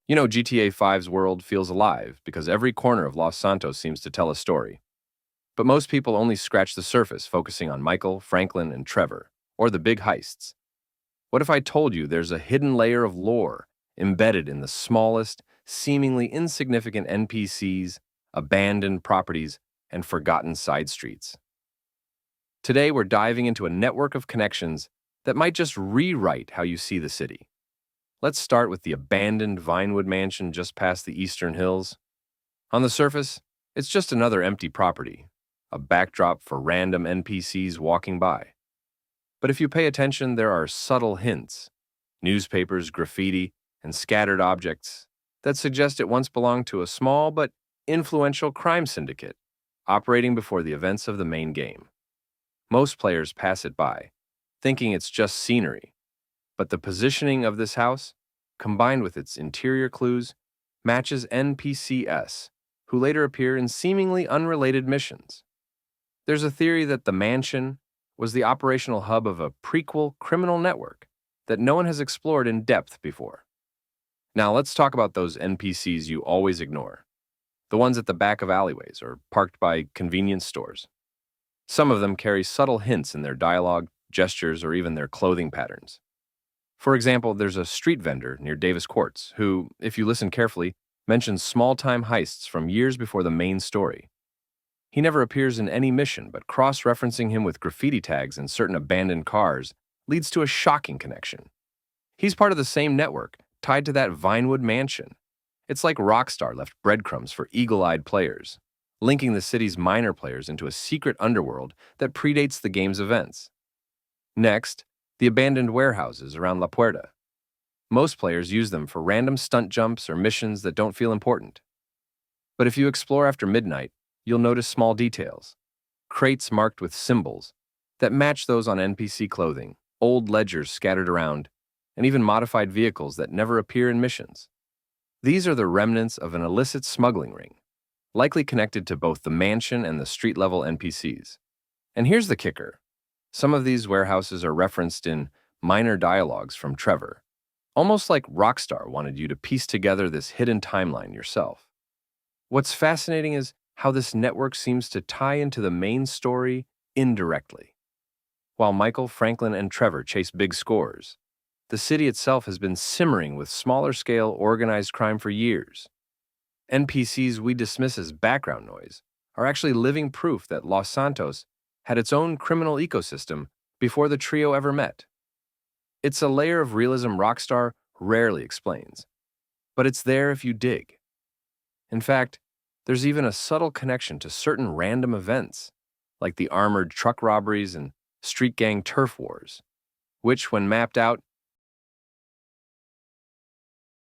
GTA 5's world feels alive because every corner of Los Santos seems to tell a story. But most people only scratch the surface, focusing on Michael, Franklin, and Trevor, or the big heists. What if I told you there's a hidden layer of lore embedded in the smallest, seemingly insignificant NPCs, abandoned properties, and forgotten side streets? Today, we're diving into a network of connections that might just rewrite how you see the city. Let's start with the abandoned Vinewood mansion just past the Eastern Hills. On the surface, it's just another empty property, a backdrop for random NPCs walking by. But if you pay attention, there are subtle hints, newspapers, graffiti, and scattered objects that suggest it once belonged to a small but influential crime syndicate operating before the events of the main game. Most players pass it by, thinking it's just scenery, but the positioning of this house, combined with its interior clues, matches NPCs, who later appear in seemingly unrelated missions. There's a theory that the mansion was the operational hub of a prequel criminal network that no one has explored in depth before. Now let's talk about those NPCs you always ignore, the ones at the back of alleyways or parked by convenience stores. Some of them carry subtle hints in their dialogue, gestures, or even their clothing patterns. For example, there's a street vendor near Davis Courts who, if you listen carefully, mentions small-time heists from years before the main story. He never appears in any mission, but cross-referencing him with graffiti tags and certain abandoned cars leads to a shocking connection. He's part of the same network, tied to that Vinewood mansion. It's like Rockstar left breadcrumbs for eagle-eyed players, linking the city's minor players into a secret underworld that predates the game's events. Next, the abandoned warehouses around La Puerta. Most players use them for random stunt jumps or missions that don't feel important. But if you explore after midnight, you'll notice small details. Crates marked with symbols that match those on NPC clothing, old ledgers scattered around, and even modified vehicles that never appear in missions. These are the remnants of an illicit smuggling ring, likely connected to both the mansion and the street-level NPCs. And here's the kicker. Some of these warehouses are referenced in minor dialogues from Trevor, almost like Rockstar wanted you to piece together this hidden timeline yourself. What's fascinating is how this network seems to tie into the main story indirectly. While Michael, Franklin, and Trevor chase big scores, the city itself has been simmering with smaller-scale organized crime for years. NPCs we dismiss as background noise are actually living proof that Los Santos had its own criminal ecosystem before the trio ever met. It's a layer of realism Rockstar rarely explains, but it's there if you dig. In fact, there's even a subtle connection to certain random events, like the armored truck robberies and street gang turf wars, which, when mapped out,